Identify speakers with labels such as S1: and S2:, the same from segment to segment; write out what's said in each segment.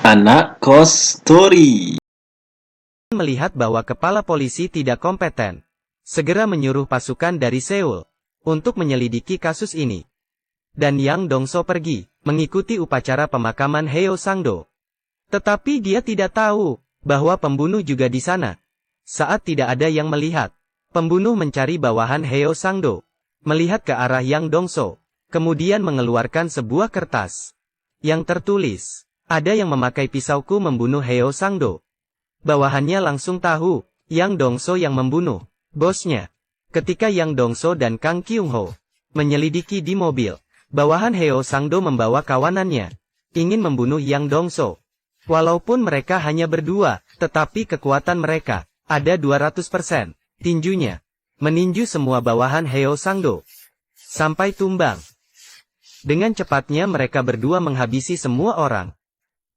S1: Anak Kos Story.
S2: Melihat bahwa kepala polisi tidak kompeten, segera menyuruh pasukan dari Seoul untuk menyelidiki kasus ini. Dan Yang Dongso pergi mengikuti upacara pemakaman Heo Sang-do. Tetapi dia tidak tahu bahwa pembunuh juga di sana. Saat tidak ada yang melihat, pembunuh mencari bawahan Heo Sang-do, melihat ke arah Yang Dongso, kemudian mengeluarkan sebuah kertas yang tertulis, "Ada yang memakai pisauku membunuh Heo Sang-do." Bawahannya langsung tahu, Yang Dongso yang membunuh bosnya. Ketika Yang Dongso dan Kang Kyung-ho menyelidiki di mobil, bawahan Heo Sang-do membawa kawanannya, ingin membunuh Yang Dongso. Walaupun mereka hanya berdua, tetapi kekuatan mereka ada 200%, tinjunya meninju semua bawahan Heo Sang-do sampai tumbang. Dengan cepatnya mereka berdua menghabisi semua orang.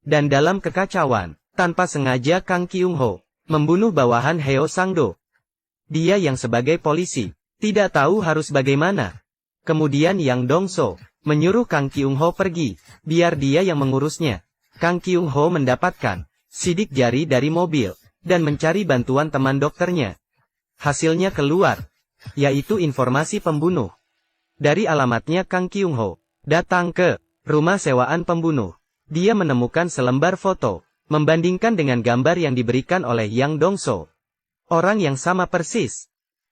S2: Dan dalam kekacauan, tanpa sengaja Kang Kyung-ho membunuh bawahan Heo Sang-do. Dia yang sebagai polisi tidak tahu harus bagaimana. Kemudian Yang Dongso menyuruh Kang Kyung-ho pergi, biar dia yang mengurusnya. Kang Kyung-ho mendapatkan sidik jari dari mobil dan mencari bantuan teman dokternya. Hasilnya keluar, yaitu informasi pembunuh. Dari alamatnya Kang Kyung-ho datang ke rumah sewaan pembunuh. Dia menemukan selembar foto, membandingkan dengan gambar yang diberikan oleh Yang Dongso. Orang yang sama persis.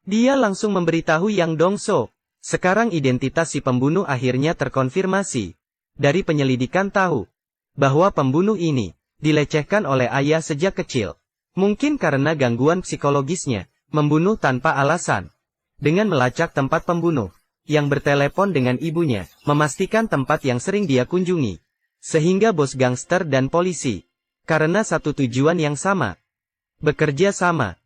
S2: Dia langsung memberitahu Yang Dongso. Sekarang identitas si pembunuh akhirnya terkonfirmasi. Dari penyelidikan tahu bahwa pembunuh ini dilecehkan oleh ayah sejak kecil. Mungkin karena gangguan psikologisnya, membunuh tanpa alasan. Dengan melacak tempat pembunuh, yang bertelepon dengan ibunya, memastikan tempat yang sering dia kunjungi. Sehingga bos gangster dan polisi, karena satu tujuan yang sama, bekerja sama.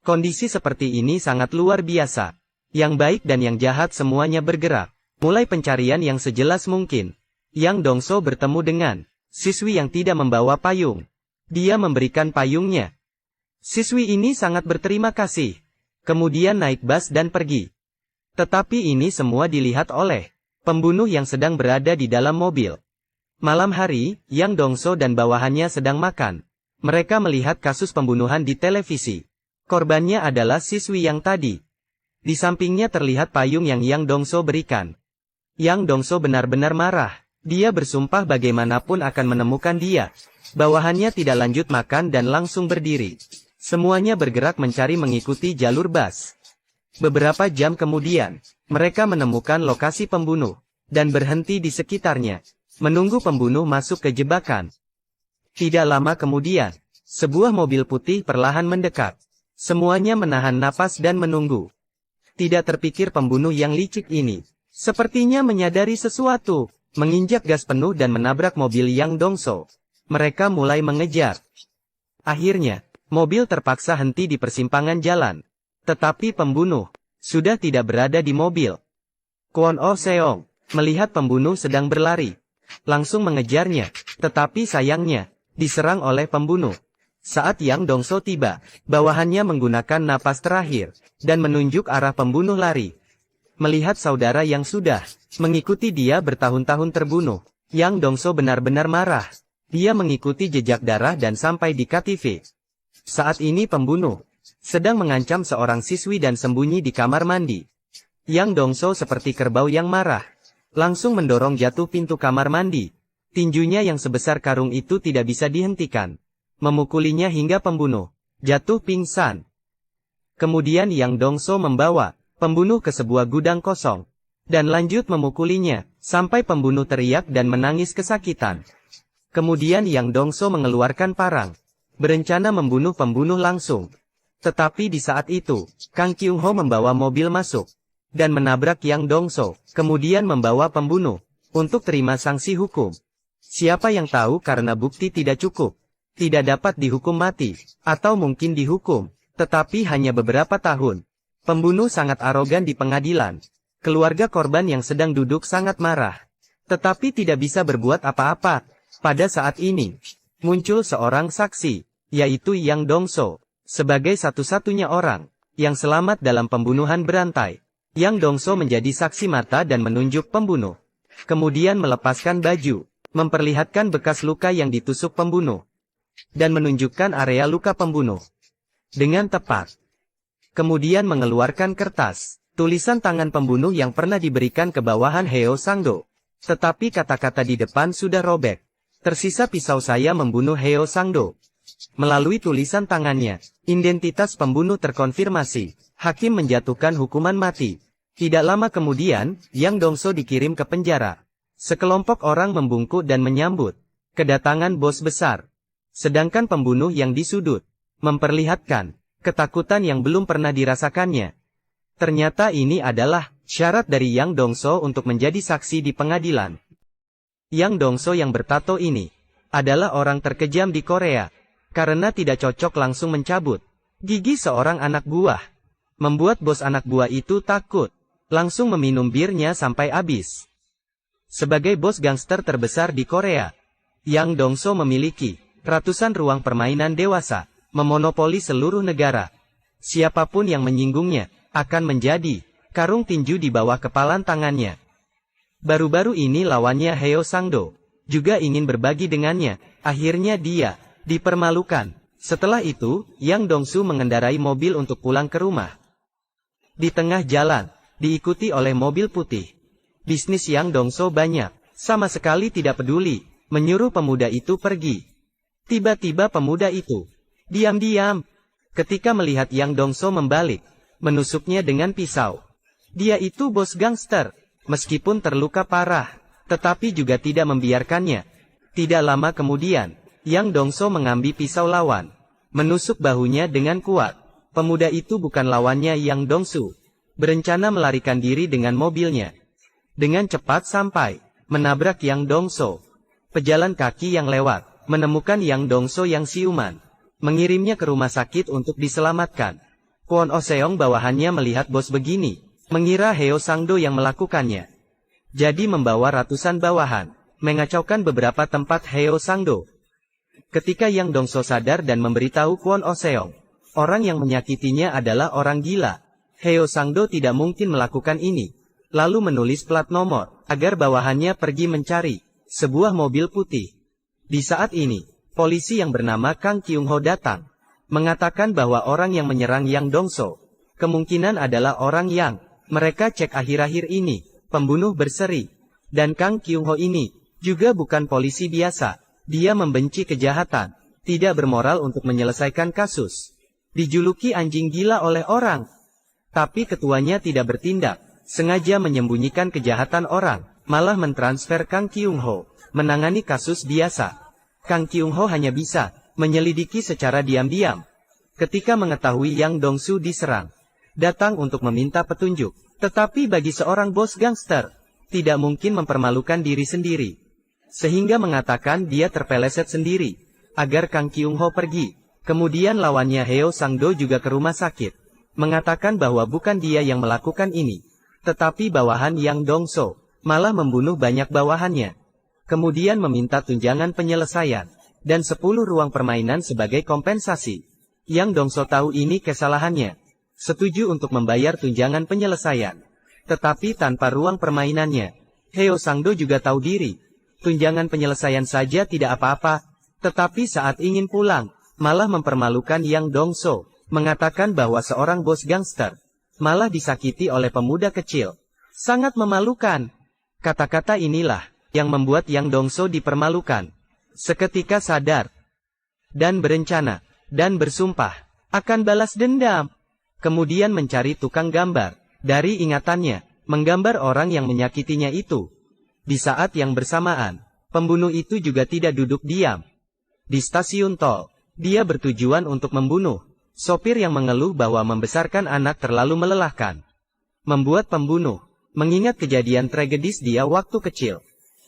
S2: Kondisi seperti ini sangat luar biasa. Yang baik dan yang jahat semuanya bergerak. Mulai pencarian yang sejelas mungkin. Yang Dongso bertemu dengan siswi yang tidak membawa payung. Dia memberikan payungnya. Siswi ini sangat berterima kasih. Kemudian naik bus dan pergi. Tetapi ini semua dilihat oleh pembunuh yang sedang berada di dalam mobil. Malam hari, Yang Dongso dan bawahannya sedang makan. Mereka melihat kasus pembunuhan di televisi. Korbannya adalah siswi yang tadi. Di sampingnya terlihat payung yang Yang Dongso berikan. Yang Dongso benar-benar marah. Dia bersumpah bagaimanapun akan menemukan dia. Bawahannya tidak lanjut makan dan langsung berdiri. Semuanya bergerak mencari mengikuti jalur bus. Beberapa jam kemudian, mereka menemukan lokasi pembunuh, dan berhenti di sekitarnya, menunggu pembunuh masuk ke jebakan. Tidak lama kemudian, sebuah mobil putih perlahan mendekat. Semuanya menahan napas dan menunggu. Tidak terpikir pembunuh yang licik ini, sepertinya menyadari sesuatu, menginjak gas penuh dan menabrak mobil Yang Dongso. Mereka mulai mengejar. Akhirnya, mobil terpaksa henti di persimpangan jalan. Tetapi pembunuh sudah tidak berada di mobil. Kwon Oh Seong melihat pembunuh sedang berlari, langsung mengejarnya, tetapi sayangnya diserang oleh pembunuh. Saat Yang Dongso tiba, bawahannya menggunakan napas terakhir dan menunjuk arah pembunuh lari. Melihat saudara yang sudah mengikuti dia bertahun-tahun terbunuh, Yang Dongso benar-benar marah. Dia mengikuti jejak darah dan sampai di KTV. Saat ini pembunuh sedang mengancam seorang siswi dan sembunyi di kamar mandi. Yang Dongso seperti kerbau yang marah, langsung mendorong jatuh pintu kamar mandi. Tinjunya yang sebesar karung itu tidak bisa dihentikan. Memukulinya hingga pembunuh jatuh pingsan. Kemudian Yang Dongso membawa pembunuh ke sebuah gudang kosong, dan lanjut memukulinya, sampai pembunuh teriak dan menangis kesakitan. Kemudian Yang Dongso mengeluarkan parang, berencana membunuh pembunuh langsung. Tetapi di saat itu, Kang Kyung-ho membawa mobil masuk, dan menabrak Yang Dongso, kemudian membawa pembunuh, untuk terima sanksi hukum. Siapa yang tahu karena bukti tidak cukup, tidak dapat dihukum mati, atau mungkin dihukum, tetapi hanya beberapa tahun. Pembunuh sangat arogan di pengadilan. Keluarga korban yang sedang duduk sangat marah, tetapi tidak bisa berbuat apa-apa. Pada saat ini, muncul seorang saksi, yaitu Yang Dongso. Sebagai satu-satunya orang yang selamat dalam pembunuhan berantai, Yang Dongso menjadi saksi mata dan menunjuk pembunuh. Kemudian melepaskan baju, memperlihatkan bekas luka yang ditusuk pembunuh, dan menunjukkan area luka pembunuh dengan tepat. Kemudian mengeluarkan kertas, tulisan tangan pembunuh yang pernah diberikan ke bawahan Heo Sangdo. Tetapi kata-kata di depan sudah robek. Tersisa pisau saya membunuh Heo Sangdo. Melalui tulisan tangannya, identitas pembunuh terkonfirmasi. Hakim menjatuhkan hukuman mati. Tidak lama kemudian, Yang Dongso dikirim ke penjara. Sekelompok orang membungkuk dan menyambut kedatangan bos besar. Sedangkan pembunuh yang disudut memperlihatkan ketakutan yang belum pernah dirasakannya. Ternyata ini adalah syarat dari Yang Dongso untuk menjadi saksi di pengadilan. Yang Dongso yang bertato ini adalah orang terkejam di Korea, karena tidak cocok langsung mencabut gigi seorang anak buah. Membuat bos anak buah itu takut, langsung meminum birnya sampai habis. Sebagai bos gangster terbesar di Korea, Yang Dongso memiliki ratusan ruang permainan dewasa, memonopoli seluruh negara. Siapapun yang menyinggungnya akan menjadi karung tinju di bawah kepalan tangannya. Baru-baru ini lawannya Heo Sangdo juga ingin berbagi dengannya. Akhirnya dia dipermalukan. Setelah itu, Yang Dongsu mengendarai mobil untuk pulang ke rumah. Di tengah jalan, diikuti oleh mobil putih. Bisnis Yang Dongso banyak, sama sekali tidak peduli, menyuruh pemuda itu pergi. Tiba-tiba pemuda itu diam-diam. Ketika melihat Yang Dongso membalik, menusuknya dengan pisau. Dia itu bos gangster, meskipun terluka parah, tetapi juga tidak membiarkannya. Tidak lama kemudian, Yang Dongso mengambil pisau lawan, menusuk bahunya dengan kuat. Pemuda itu bukan lawannya Yang Dongsu, berencana melarikan diri dengan mobilnya. Dengan cepat sampai, menabrak Yang Dongso. Pejalan kaki yang lewat, menemukan Yang Dongso yang siuman, mengirimnya ke rumah sakit untuk diselamatkan. Kwon Oseong bawahannya melihat bos begini, mengira Heo Sangdo yang melakukannya. Jadi membawa ratusan bawahan, mengacaukan beberapa tempat Heo Sangdo. Ketika Yang Dongso sadar dan memberitahu Kwon Oseong, orang yang menyakitinya adalah orang gila, Heo Sangdo tidak mungkin melakukan ini. Lalu menulis plat nomor, agar bawahannya pergi mencari sebuah mobil putih. Di saat ini, polisi yang bernama Kang Kyung-ho datang, mengatakan bahwa orang yang menyerang Yang Dongso kemungkinan adalah orang yang mereka cek akhir-akhir ini, pembunuh berseri. Dan Kang Kyung-ho ini juga bukan polisi biasa. Dia membenci kejahatan, tidak bermoral untuk menyelesaikan kasus. Dijuluki anjing gila oleh orang. Tapi ketuanya tidak bertindak, sengaja menyembunyikan kejahatan orang, malah mentransfer Kang Kyung-ho menangani kasus biasa. Kang Kyung-ho hanya bisa menyelidiki secara diam-diam. Ketika mengetahui Yang Dongsu diserang, datang untuk meminta petunjuk. Tetapi bagi seorang bos gangster, tidak mungkin mempermalukan diri sendiri. Sehingga mengatakan dia terpeleset sendiri, agar Kang Kyung-ho pergi. Kemudian lawannya Heo Sangdo juga ke rumah sakit, mengatakan bahwa bukan dia yang melakukan ini, tetapi bawahan Yang Dongso, malah membunuh banyak bawahannya. Kemudian meminta tunjangan penyelesaian, dan 10 ruang permainan sebagai kompensasi. Yang Dongso tahu ini kesalahannya, setuju untuk membayar tunjangan penyelesaian. Tetapi tanpa ruang permainannya, Heo Sangdo juga tahu diri, tunjangan penyelesaian saja tidak apa-apa, tetapi saat ingin pulang, malah mempermalukan Yang Dongso, mengatakan bahwa seorang bos gangster malah disakiti oleh pemuda kecil. Sangat memalukan. Kata-kata inilah yang membuat Yang Dongso dipermalukan. Seketika sadar dan berencana dan bersumpah akan balas dendam. Kemudian mencari tukang gambar dari ingatannya, menggambar orang yang menyakitinya itu. Di saat yang bersamaan, pembunuh itu juga tidak duduk diam. Di stasiun tol, dia bertujuan untuk membunuh sopir yang mengeluh bahwa membesarkan anak terlalu melelahkan. Membuat pembunuh mengingat kejadian tragedis dia waktu kecil.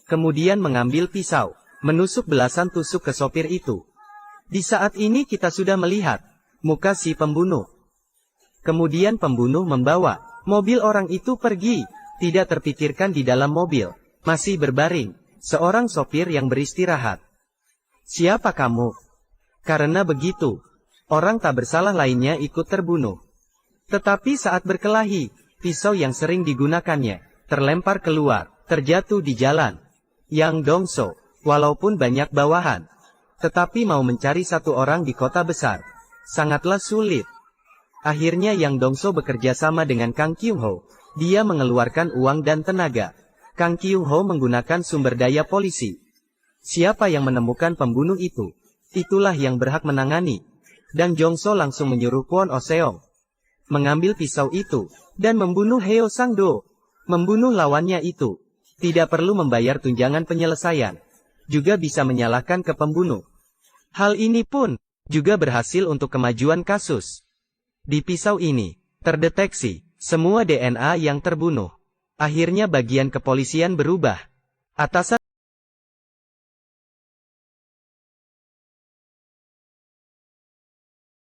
S2: Kemudian mengambil pisau, menusuk belasan tusuk ke sopir itu. Di saat ini kita sudah melihat muka si pembunuh. Kemudian pembunuh membawa mobil orang itu pergi, tidak terpikirkan di dalam mobil masih berbaring seorang sopir yang beristirahat. Siapa kamu? Karena begitu, orang tak bersalah lainnya ikut terbunuh. Tetapi saat berkelahi, pisau yang sering digunakannya terlempar keluar, terjatuh di jalan. Yang Dongso Walaupun banyak bawahan, tetapi mau mencari satu orang di kota besar, sangatlah sulit. Akhirnya Yang Dongso bekerja sama dengan Kang Kyung Ho. Dia mengeluarkan uang dan tenaga. Kang Kyung Ho menggunakan sumber daya polisi. Siapa yang menemukan pembunuh itu, itulah yang berhak menangani. Dan Jongso langsung menyuruh Kwon Oh Seong mengambil pisau itu, dan membunuh Heo Sang-do. Membunuh lawannya itu, tidak perlu membayar tunjangan penyelesaian. Juga bisa menyalahkan ke pembunuh. Hal ini pun, juga berhasil untuk kemajuan kasus. Di pisau ini, terdeteksi, semua DNA yang terbunuh. Akhirnya bagian kepolisian berubah. Atasan